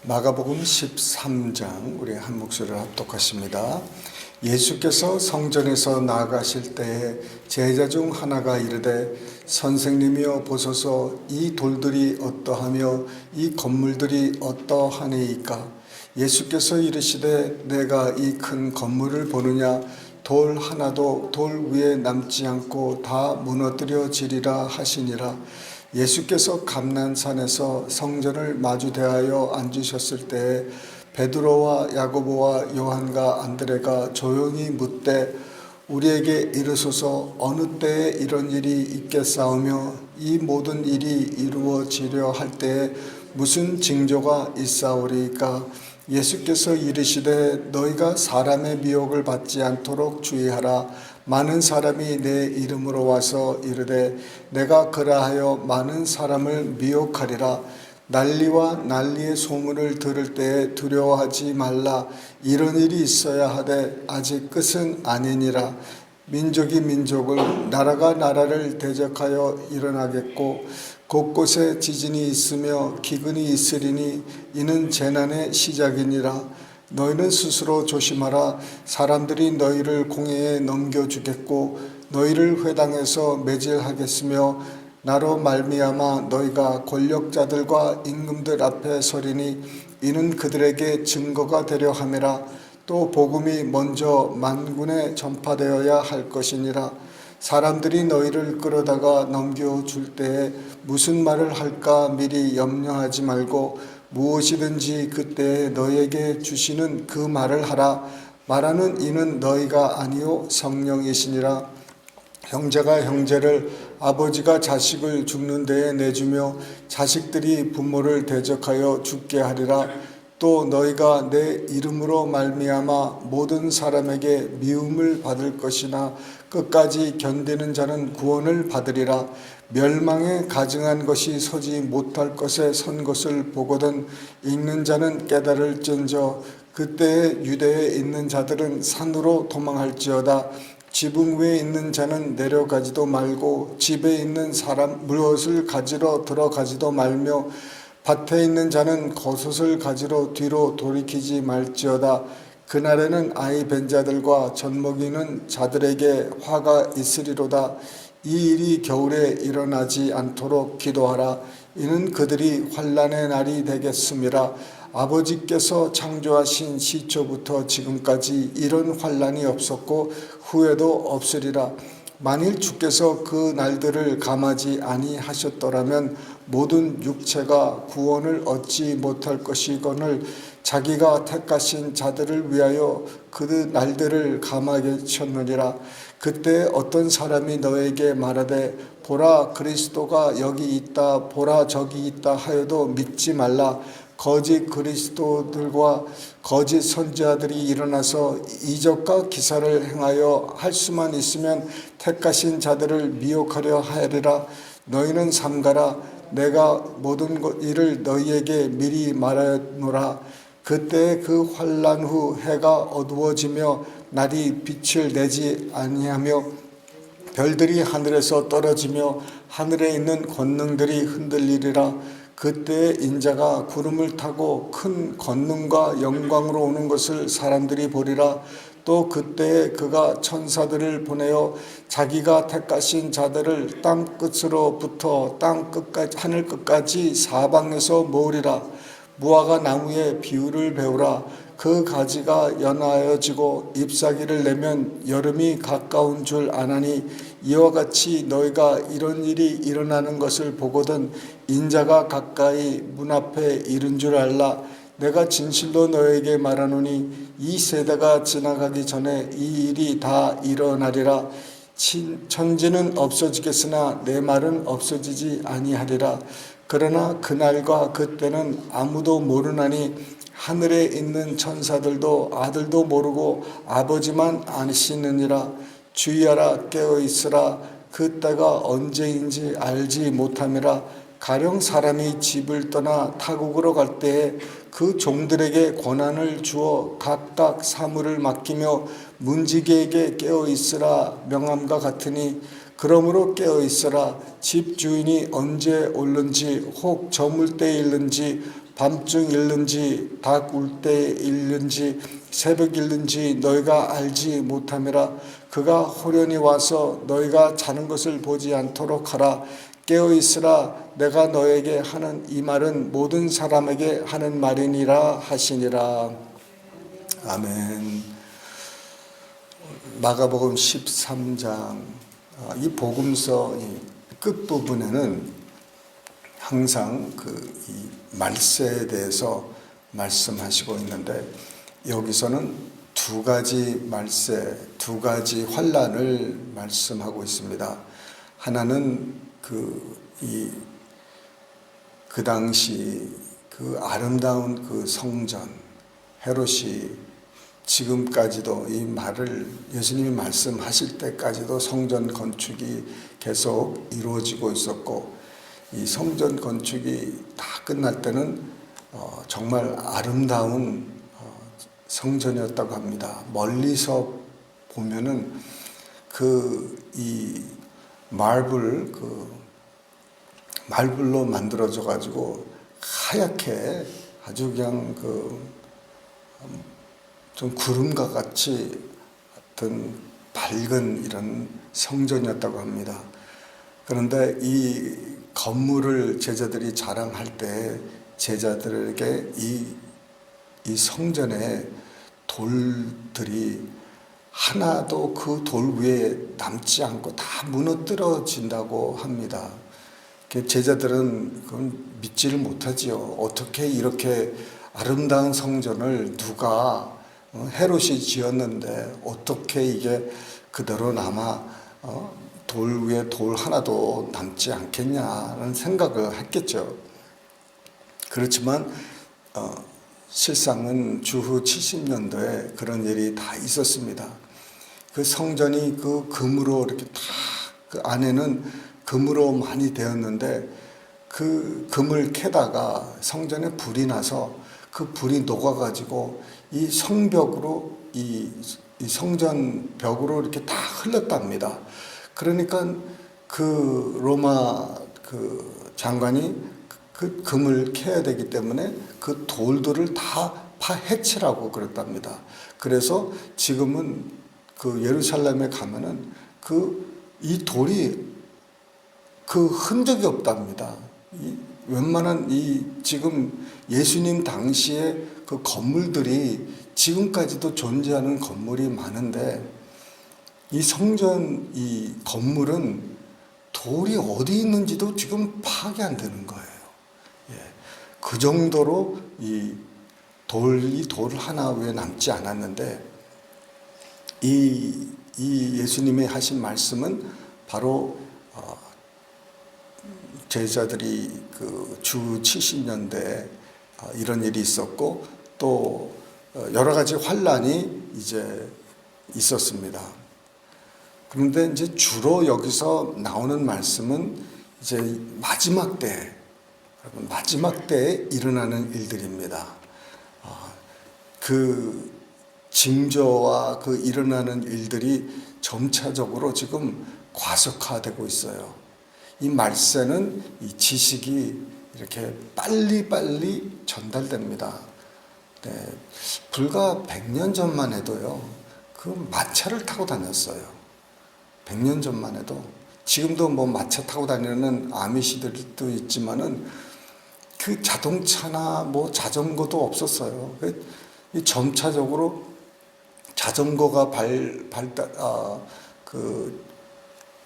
마가복음 13장 우리 한 목소리를 합독하십니다. 예수께서 성전에서 나아가실 때에 제자 중 하나가 이르되 선생님이여 보소서 이 돌들이 어떠하며 이 건물들이 어떠하니이까. 예수께서 이르시되 내가 이 큰 건물을 보느냐 돌 하나도 돌 위에 남지 않고 다 무너뜨려지리라 하시니라. 예수께서 감난산에서 성전을 마주 대하여 앉으셨을 때에 베드로와 야고보와 요한과 안드레가 조용히 묻되 우리에게 이르소서 어느 때에 이런 일이 있겠사오며 이 모든 일이 이루어지려 할 때에 무슨 징조가 있사오리이까. 예수께서 이르시되 너희가 사람의 미혹을 받지 않도록 주의하라. 많은 사람이 내 이름으로 와서 이르되 내가 그라하여 많은 사람을 미혹하리라. 난리와 난리의 소문을 들을 때에 두려워하지 말라. 이런 일이 있어야 하되 아직 끝은 아니니라. 민족이 민족을 나라가 나라를 대적하여 일어나겠고 곳곳에 지진이 있으며 기근이 있으리니 이는 재난의 시작이니라. 너희는 스스로 조심하라. 사람들이 너희를 공회에 넘겨주겠고 너희를 회당에서 매질하겠으며 나로 말미암아 너희가 권력자들과 임금들 앞에 서리니 이는 그들에게 증거가 되려 함이라. 또 복음이 먼저 만군에 전파되어야 할 것이니라. 사람들이 너희를 끌어다가 넘겨줄 때에 무슨 말을 할까 미리 염려하지 말고 무엇이든지 그때에 너희에게 주시는 그 말을 하라. 말하는 이는 너희가 아니요 성령이시니라. 형제가 형제를 아버지가 자식을 죽는 데에 내주며 자식들이 부모를 대적하여 죽게 하리라. 또 너희가 내 이름으로 말미암아 모든 사람에게 미움을 받을 것이나 끝까지 견디는 자는 구원을 받으리라. 멸망에 가증한 것이 서지 못할 것에 선 것을 보거든 읽는 자는 깨달을진저 그때에 유대에 있는 자들은 산으로 도망할지어다. 지붕 위에 있는 자는 내려가지도 말고 집에 있는 사람 무엇을 가지러 들어가지도 말며 밭에 있는 자는 겉옷을 가지러 뒤로 돌이키지 말지어다. 그날에는 아이 벤 자들과 젖먹이는 자들에게 화가 있으리로다. 이 일이 겨울에 일어나지 않도록 기도하라. 이는 그들이 환난의 날이 되겠음이라. 아버지께서 창조하신 시초부터 지금까지 이런 환난이 없었고 후에도 없으리라. 만일 주께서 그 날들을 감하지 아니하셨더라면 모든 육체가 구원을 얻지 못할 것이거늘 자기가 택하신 자들을 위하여 그 날들을 감하겠느니라. 그때 어떤 사람이 너에게 말하되 보라 그리스도가 여기 있다 보라 저기 있다 하여도 믿지 말라. 거짓 그리스도들과 거짓 선지자들이 일어나서 이적과 기사를 행하여 할 수만 있으면 택하신 자들을 미혹하려 하리라. 너희는 삼가라. 내가 모든 일을 너희에게 미리 말하노라. 그때 그 환난 후 해가 어두워지며 날이 빛을 내지 아니하며 별들이 하늘에서 떨어지며 하늘에 있는 권능들이 흔들리리라. 그때 인자가 구름을 타고 큰 권능과 영광으로 오는 것을 사람들이 보리라. 또 그때 그가 천사들을 보내어 자기가 택하신 자들을 땅 끝으로부터 땅 끝까지 하늘 끝까지 사방에서 모으리라. 무화과 나무에 비유를 배우라. 그 가지가 연하여지고 잎사귀를 내면 여름이 가까운 줄 아나니 이와 같이 너희가 이런 일이 일어나는 것을 보거든 인자가 가까이 문 앞에 이른 줄 알라. 내가 진실로 너에게 말하노니 이 세대가 지나가기 전에 이 일이 다 일어나리라. 천지는 없어지겠으나 내 말은 없어지지 아니하리라. 그러나 그날과 그때는 아무도 모르나니 하늘에 있는 천사들도 아들도 모르고 아버지만 아시느니라. 주의하라 깨어있으라. 그 때가 언제인지 알지 못함이라. 가령 사람이 집을 떠나 타국으로 갈 때에 그 종들에게 권한을 주어 각각 사물을 맡기며 문지기에게 깨어있으라 명함과 같으니 그러므로 깨어있으라. 집 주인이 언제 올는지 혹 저물 때에 일는지 밤중 일는지 닭 울 때 일는지 새벽 일는지 너희가 알지 못함이라. 그가 호련히 와서 너희가 자는 것을 보지 않도록 하라. 깨어 있으라. 내가 너에게 하는 이 말은 모든 사람에게 하는 말이니라 하시니라. 아멘. 마가복음 13장 이 복음서 끝부분에는 항상 이 말세에 대해서 말씀하시고 있는데, 여기서는 두 가지 말세, 두 가지 환난을 말씀하고 있습니다. 하나는 그 당시 그 아름다운 그 성전, 헤롯이 지금까지도 이 말을 예수님이 말씀하실 때까지도 성전 건축이 계속 이루어지고 있었고, 이 성전 건축이 다 끝날 때는 정말 아름다운 성전이었다고 합니다. 멀리서 보면은 이 말블로 만들어져 가지고 하얗게 아주 그냥 좀 구름과 같이 어떤 밝은 이런 성전이었다고 합니다. 그런데 이 건물을 제자들이 자랑할 때 제자들에게 이 성전의 돌들이 하나도 그 돌 위에 남지 않고 다 무너뜨려진다고 합니다. 제자들은 그건 믿지를 못하지요. 어떻게 이렇게 아름다운 성전을 누가 헤롯이 지었는데 어떻게 이게 그대로 남아 돌 위에 돌 하나도 남지 않겠냐는 생각을 했겠죠. 그렇지만 실상은 주후 70년도에 그런 일이 다 있었습니다. 그 성전이 그 금으로 이렇게 다 그 안에는 금으로 많이 되었는데, 그 금을 캐다가 성전에 불이 나서 그 불이 녹아가지고 이 성벽으로 이 성전 벽으로 이렇게 다 흘렀답니다. 그러니까 그 로마 그 장관이 그 금을 캐야 되기 때문에 그 돌들을 다 파헤치라고 그랬답니다. 그래서 지금은 그 예루살렘에 가면은 이 돌이 그 흔적이 없답니다. 웬만한 지금 예수님 당시에 그 건물들이 지금까지도 존재하는 건물이 많은데, 이 성전 이 건물은 돌이 어디 있는지도 지금 파악이 안 되는 거예요. 그 정도로 이 돌 하나 왜 남지 않았는데, 이 예수님이 하신 말씀은 바로 제자들이 그 주 70년대에 이런 일이 있었고, 또 여러 가지 환란이 이제 있었습니다. 그런데 이제 주로 여기서 나오는 말씀은 이제 마지막 때에 일어나는 일들입니다. 그 징조와 그 일어나는 일들이 점차적으로 지금 과속화되고 있어요. 이 말세는 이 지식이 이렇게 빨리빨리 전달됩니다. 네, 불과 100년 전만 해도요, 그 마차를 타고 다녔어요. 100년 전만 해도. 지금도 뭐 마차 타고 다니는 아미시들도 있지만은 그 자동차나 뭐 자전거도 없었어요. 이 점차적으로 자전거가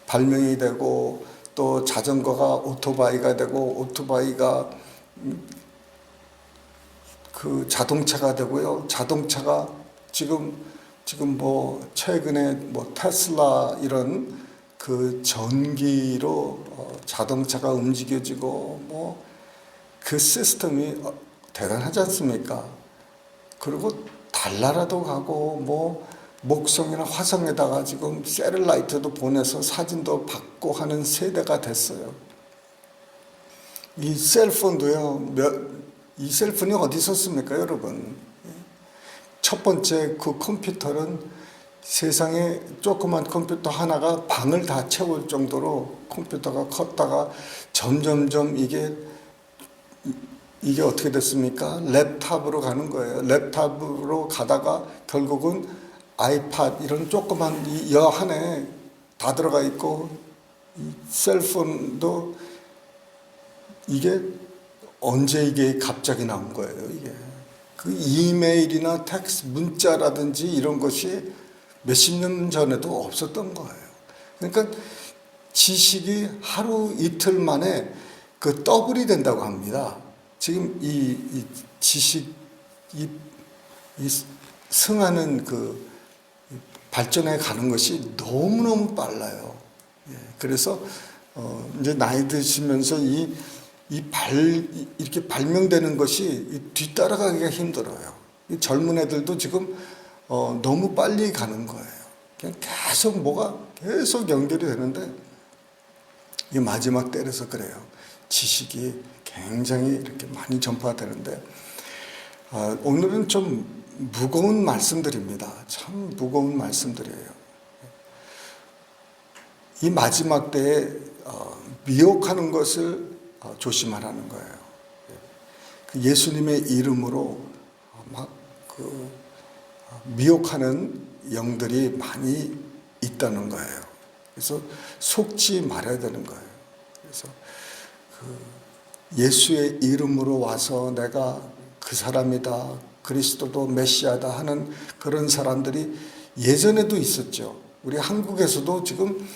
발명이 되고, 또 자전거가 오토바이가 되고, 오토바이가 그 자동차가 되고요. 자동차가 지금 뭐 최근에 뭐 테슬라 이런 그 전기로 자동차가 움직여지고, 뭐 그 시스템이 대단하지 않습니까? 그리고 달나라도 가고, 뭐 목성이나 화성에다가 지금 세틀라이트도 보내서 사진도 받고 하는 세대가 됐어요. 이 셀폰도요, 이 셀폰이 어디 있었습니까, 여러분? 첫 번째 그 컴퓨터는 세상에 조그만 컴퓨터 하나가 방을 다 채울 정도로 컴퓨터가 컸다가 점점점 이게 이게 어떻게 됐습니까? 랩탑으로 가는 거예요. 랩탑으로 가다가 결국은 아이팟 이런 조그만 이 여 안에 다 들어가 있고, 이 셀폰도 이게 언제 이게 갑자기 나온 거예요. 이게 그 이메일이나 텍스트 문자라든지 이런 것이 몇십 년 전에도 없었던 거예요. 그러니까 지식이 하루 이틀 만에 그 더블이 된다고 합니다. 지금 이 지식 이 승하는 그 발전해 가는 것이 너무너무 빨라요. 예, 그래서 이제 나이 드시면서 이렇게 발명되는 것이 뒤따라가기가 힘들어요. 이 젊은 애들도 지금 너무 빨리 가는 거예요. 그냥 계속 뭐가 계속 연결이 되는데, 이 마지막 때라서 그래요. 지식이 굉장히 이렇게 많이 전파가 되는데, 오늘은 좀 무거운 말씀들입니다. 참 무거운 말씀들이에요. 이 마지막 때에 미혹하는 것을 조심하라는 거예요. 예수님의 이름으로 막 미혹하는 영들이 많이 있다는 거예요. 그래서 속지 말아야 되는 거예요. 그래서 예수의 이름으로 와서 내가 그 사람이다, 그리스도도 메시아다 하는 그런 사람들이 예전에도 있었죠. 우리 한국에서도 지금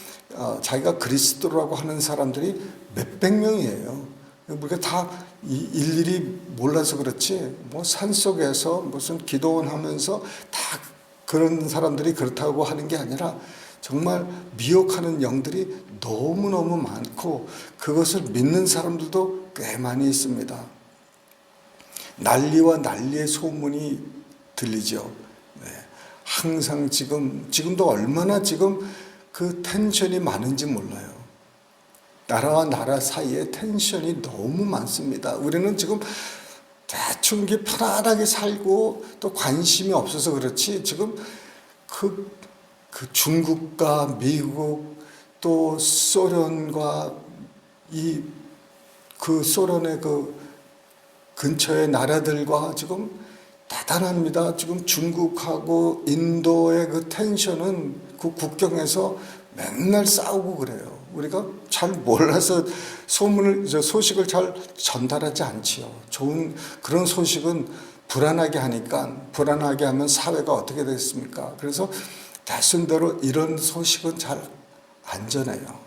자기가 그리스도라고 하는 사람들이 몇백 명이에요. 우리가 다 일일이 몰라서 그렇지, 뭐 산속에서 무슨 기도원 하면서 다 그런 사람들이 그렇다고 하는 게 아니라 정말 미혹하는 영들이 너무너무 많고, 그것을 믿는 사람들도 꽤 많이 있습니다. 난리와 난리의 소문이 들리죠. 네. 항상 지금도 얼마나 지금 그 텐션이 많은지 몰라요. 나라와 나라 사이에 텐션이 너무 많습니다. 우리는 지금 대충 편안하게 살고 또 관심이 없어서 그렇지, 지금 그 중국과 미국 또 소련과 그 소련의 그 근처의 나라들과 지금 대단합니다. 지금 중국하고 인도의 그 텐션은 그 국경에서 맨날 싸우고 그래요. 우리가 잘 몰라서 소식을 잘 전달하지 않지요. 좋은 그런 소식은 불안하게 하니까, 불안하게 하면 사회가 어떻게 됐습니까? 그래서 대순대로 이런 소식은 잘 안 전해요.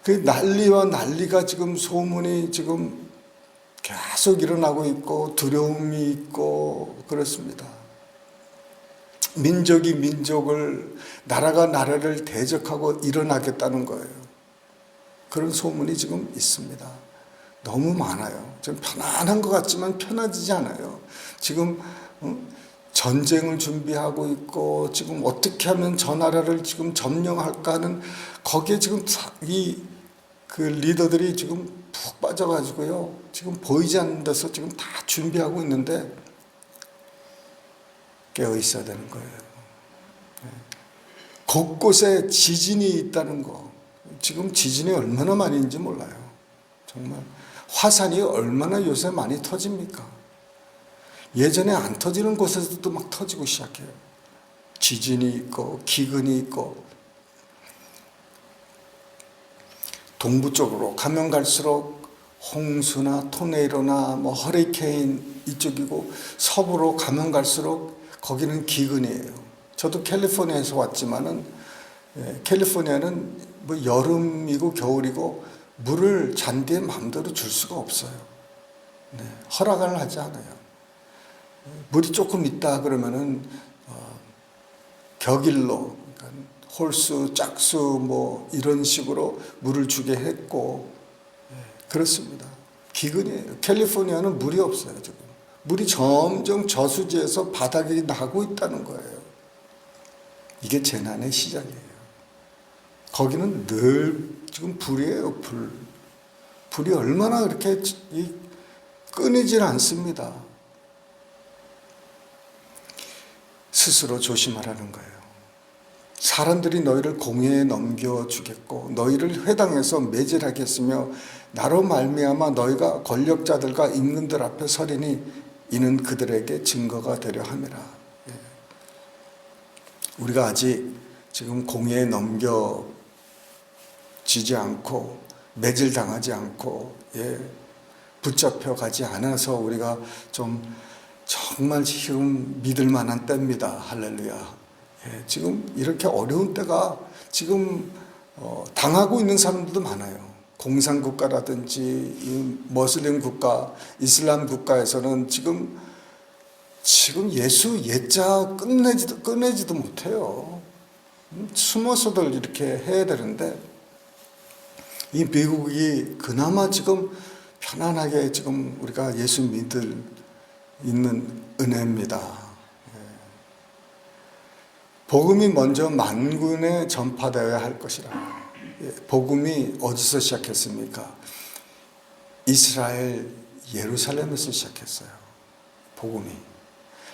그 난리와 난리가 지금 소문이 지금 계속 일어나고 있고, 두려움이 있고 그렇습니다. 민족이 민족을, 나라가 나라를 대적하고 일어나겠다는 거예요. 그런 소문이 지금 있습니다. 너무 많아요. 좀 편안한 것 같지만 편해지지 않아요. 지금 전쟁을 준비하고 있고, 지금 어떻게 하면 저 나라를 지금 점령할까 하는, 거기에 지금 그 리더들이 지금 푹 빠져가지고요, 지금 보이지 않는 데서 지금 다 준비하고 있는데 깨어 있어야 되는 거예요. 곳곳에 지진이 있다는 거, 지금 지진이 얼마나 많이 있는지 몰라요. 정말 화산이 얼마나 요새 많이 터집니까? 예전에 안 터지는 곳에서도 막 터지고 시작해요. 지진이 있고 기근이 있고. 동부 쪽으로 가면 갈수록 홍수나 토네이도나 뭐 허리케인 이쪽이고, 서부로 가면 갈수록 거기는 기근이에요. 저도 캘리포니아에서 왔지만은, 캘리포니아는 뭐 여름이고 겨울이고 물을 잔디에 마음대로 줄 수가 없어요. 네, 허락을 하지 않아요. 물이 조금 있다 그러면은 격일로, 그러니까 홀수, 짝수 뭐 이런 식으로 물을 주게 했고, 그렇습니다. 기근이에요. 캘리포니아는 물이 없어요. 지금 물이 점점 저수지에서 바닥이 나고 있다는 거예요. 이게 재난의 시작이에요. 거기는 늘 지금 불이에요. 불이 얼마나 그렇게 끊이질 않습니다. 스스로 조심하라는 거예요. 사람들이 너희를 공회에 넘겨주겠고 너희를 회당에서 매질하겠으며 나로 말미암아 너희가 권력자들과 임금들 앞에 서리니 이는 그들에게 증거가 되려 함이라. 우리가 아직 지금 공회에 넘겨지지 않고 매질당하지 않고 붙잡혀 가지 않아서 우리가 좀 정말 지금 믿을 만한 때입니다. 할렐루야. 지금 이렇게 어려운 때가 지금 당하고 있는 사람들도 많아요. 공산국가라든지 머슬림 국가, 이슬람 국가에서는 지금 예수 예자 끝내지도 못해요. 숨어서들 이렇게 해야 되는데 이 미국이 그나마 지금 편안하게 지금 우리가 예수 믿을 있는 은혜입니다. 복음이 먼저 만군에 전파되어야 할 것이라. 복음이 어디서 시작했습니까? 이스라엘 예루살렘에서 시작했어요. 복음이.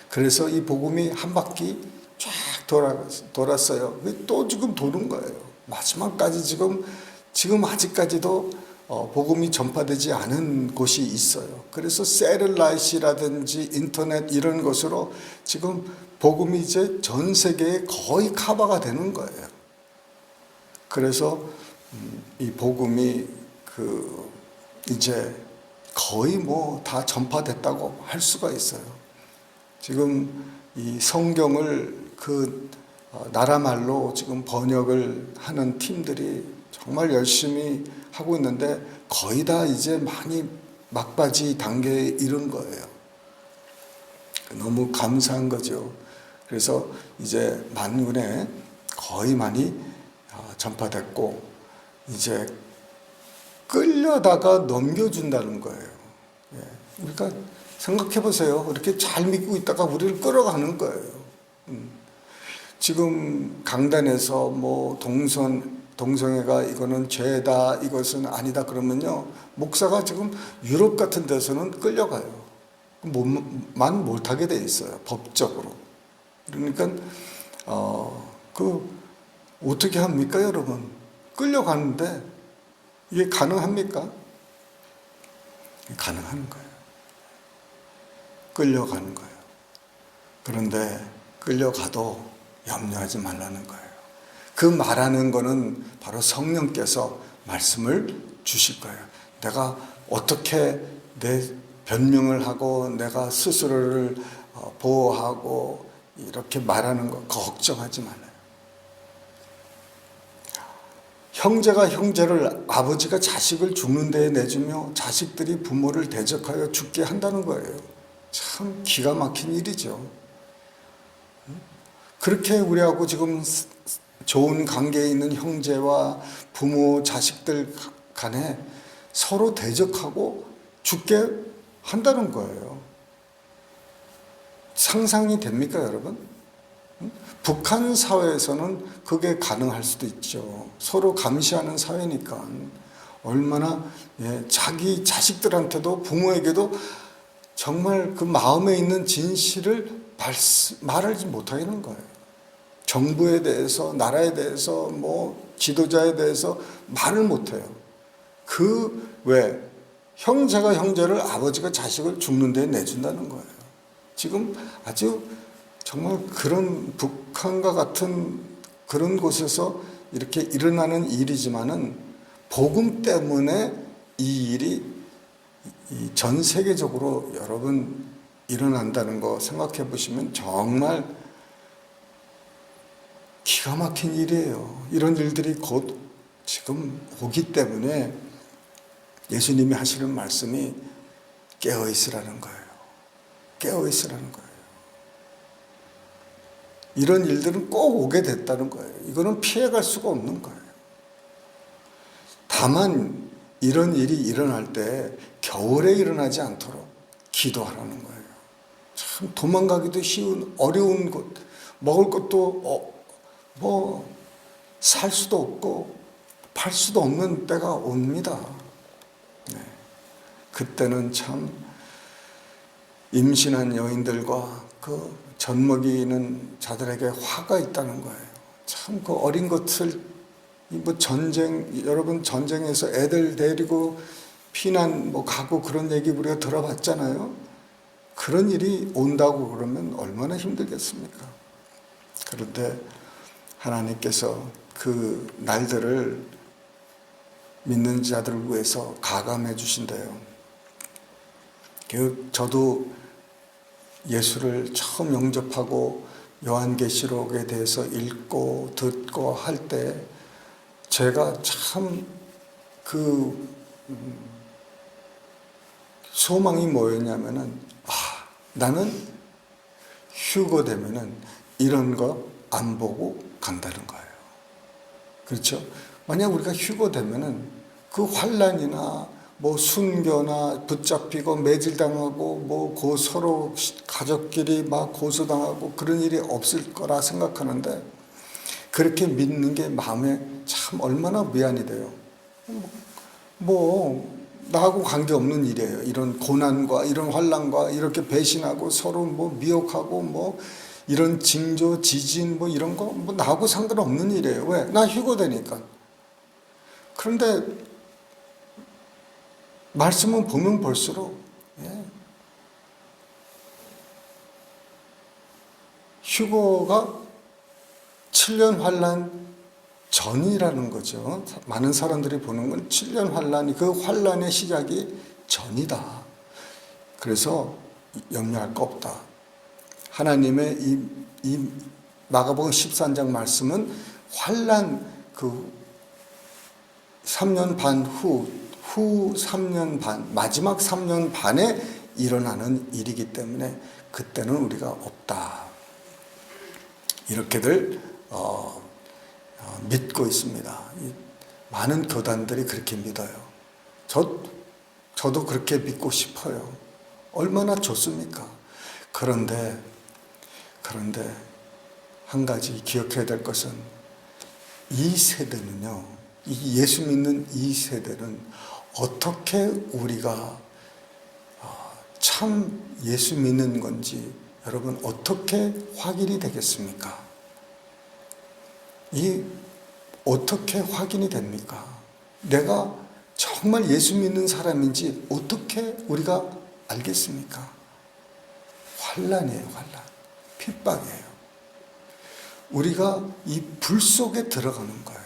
그래서 이 복음이 한 바퀴 쫙 돌았어요. 또 지금 도는 거예요. 마지막까지 지금 아직까지도 복음이 전파되지 않은 곳이 있어요. 그래서 셀라이트라든지 인터넷 이런 것으로 지금 복음이 이제 전 세계에 거의 커버가 되는 거예요. 그래서 이 복음이 이제 거의 뭐 다 전파됐다고 할 수가 있어요. 지금 이 성경을 나라 말로 지금 번역을 하는 팀들이 정말 열심히 하고 있는데 거의 다 이제 많이 막바지 단계에 이른 거예요. 너무 감사한 거죠. 그래서 이제 만군에 거의 많이 전파됐고 이제 끌려다가 넘겨준다는 거예요. 그러니까 생각해 보세요. 이렇게 잘 믿고 있다가 우리를 끌어가는 거예요. 지금 강단에서 뭐 동성애가 이거는 죄다, 이것은 아니다 그러면요, 목사가 지금 유럽 같은 데서는 끌려가요. 못하게 돼 있어요, 법적으로. 그러니까 어떻게 합니까, 여러분? 끌려가는데 이게 가능합니까? 가능한 거예요. 끌려가는 거예요. 그런데 끌려가도 염려하지 말라는 거예요. 그 말하는 거는 바로 성령께서 말씀을 주실 거예요. 내가 어떻게 내 변명을 하고 내가 스스로를 보호하고 이렇게 말하는 거 걱정하지 말아요. 형제가 형제를, 아버지가 자식을 죽는 데에 내주며 자식들이 부모를 대적하여 죽게 한다는 거예요. 참 기가 막힌 일이죠. 그렇게 우리하고 지금 좋은 관계에 있는 형제와 부모, 자식들 간에 서로 대적하고 죽게 한다는 거예요. 상상이 됩니까, 여러분? 북한 사회에서는 그게 가능할 수도 있죠. 서로 감시하는 사회니까. 얼마나 자기 자식들한테도 부모에게도 정말 그 마음에 있는 진실을 말하지 못하는 거예요. 정부에 대해서, 나라에 대해서, 뭐 지도자에 대해서 말을 못해요. 왜 형제가 형제를, 아버지가 자식을 죽는 데 내준다는 거예요. 지금 아주 정말 그런 북한과 같은 그런 곳에서 이렇게 일어나는 일이지만은 복음 때문에 이 일이 전 세계적으로 여러분 일어난다는 거 생각해 보시면 정말 기가 막힌 일이에요. 이런 일들이 곧 지금 오기 때문에 예수님이 하시는 말씀이 깨어 있으라는 거예요. 깨어 있으라는 거예요. 이런 일들은 꼭 오게 됐다는 거예요. 이거는 피해갈 수가 없는 거예요. 다만 이런 일이 일어날 때 겨울에 일어나지 않도록 기도하라는 거예요. 참 도망가기도 쉬운 어려운 곳, 먹을 것도 살 수도 없고 팔 수도 없는 때가 옵니다. 그때는 참 임신한 여인들과 그 젖먹이는 자들에게 화가 있다는 거예요. 참 그 어린 것을 뭐 전쟁, 여러분 전쟁에서 애들 데리고 피난 뭐 가고 그런 얘기 우리가 들어봤잖아요. 그런 일이 온다고 그러면 얼마나 힘들겠습니까? 그런데 하나님께서 그 날들을 믿는 자들을 위해서 가감해 주신대요. 저도 예수를 처음 영접하고 요한계시록에 대해서 읽고 듣고 할 때 제가 참 그 소망이 뭐였냐면은, 나는 휴거 되면은 이런 거 안 보고 간다는 거예요. 그렇죠? 만약 우리가 휴거 되면은 그 환난이나 뭐 순교나 붙잡히고 매질당하고 뭐 서로 가족끼리 막 고소당하고 그런 일이 없을 거라 생각하는데, 그렇게 믿는 게 마음에 참 얼마나 미안이 돼요. 뭐 나하고 관계없는 일이에요. 이런 고난과 이런 환난과 이렇게 배신하고 서로 뭐 미혹하고 뭐 이런 징조, 지진 뭐 이런 거 뭐 나하고 상관없는 일이에요. 왜? 나 휴거되니까. 그런데 말씀은 보면 볼수록 휴거가 7년 환난 전이라는 거죠. 많은 사람들이 보는 건 7년 환난이, 그 환난의 시작이 전이다. 그래서 염려할 거 없다. 하나님의 이 마가복음 13장 말씀은 환난 그 3년 반 후 3년 반, 마지막 3년 반에 일어나는 일이기 때문에 그때는 우리가 없다. 이렇게들 믿고 있습니다. 많은 교단들이 그렇게 믿어요. 저도 그렇게 믿고 싶어요. 얼마나 좋습니까? 그런데 한 가지 기억해야 될 것은, 이 세대는요, 이 예수 믿는 이 세대는 어떻게 우리가 참 예수 믿는 건지 여러분 어떻게 확인이 되겠습니까? 어떻게 확인이 됩니까? 내가 정말 예수 믿는 사람인지 어떻게 우리가 알겠습니까? 환난이에요, 환난. 핍박이에요. 우리가 이 불 속에 들어가는 거예요.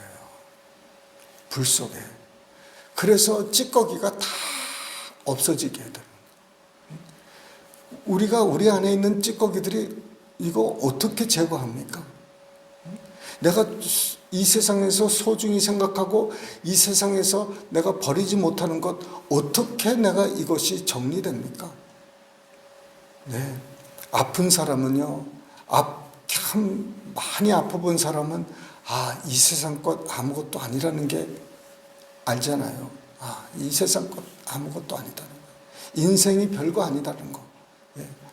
불 속에. 그래서 찌꺼기가 다 없어지게 해야 돼요. 우리가 우리 안에 있는 찌꺼기들이 이거 어떻게 제거합니까? 내가 이 세상에서 소중히 생각하고 이 세상에서 내가 버리지 못하는 것, 어떻게 내가 이것이 정리됩니까? 네. 아픈 사람은요, 참 많이 아파본 사람은 이 세상 것 아무것도 아니라는 게 알잖아요. 이 세상 것 아무것도 아니다는 거. 인생이 별거 아니다는 거.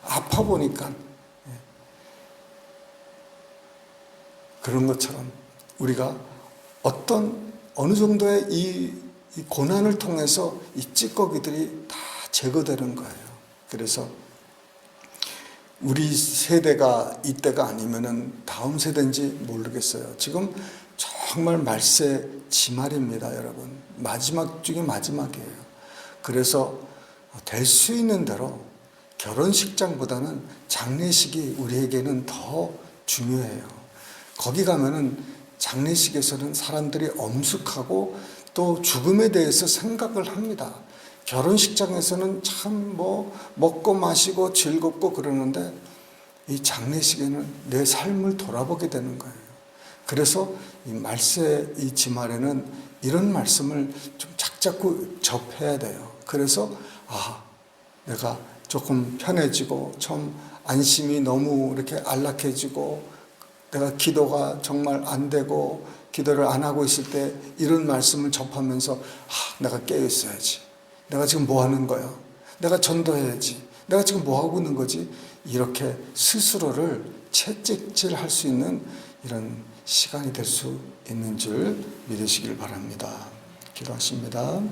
아파 보니까. 그런 것처럼 우리가 어느 정도의 이 고난을 통해서 이 찌꺼기들이 다 제거되는 거예요. 그래서 우리 세대가 이때가 아니면은 다음 세대인지 모르겠어요. 지금 정말 말세 지말입니다, 여러분. 마지막 중에 마지막이에요. 그래서 될 수 있는 대로 결혼식장보다는 장례식이 우리에게는 더 중요해요. 거기 가면은 장례식에서는 사람들이 엄숙하고 또 죽음에 대해서 생각을 합니다. 결혼식장에서는 참 먹고 마시고 즐겁고 그러는데, 이 장례식에는 내 삶을 돌아보게 되는 거예요. 그래서 이 말세 이 지말에는 이런 말씀을 좀 자꾸 접해야 돼요. 그래서 내가 조금 편해지고 좀 안심이 너무 이렇게 안락해지고, 내가 기도가 정말 안 되고 기도를 안 하고 있을 때 이런 말씀을 접하면서 내가 깨어 있어야지. 내가 지금 뭐 하는 거야? 내가 전도해야지. 내가 지금 뭐 하고 있는 거지? 이렇게 스스로를 채찍질할 수 있는 이런 시간이 될 수 있는 줄 믿으시길 바랍니다. 기도하십니다.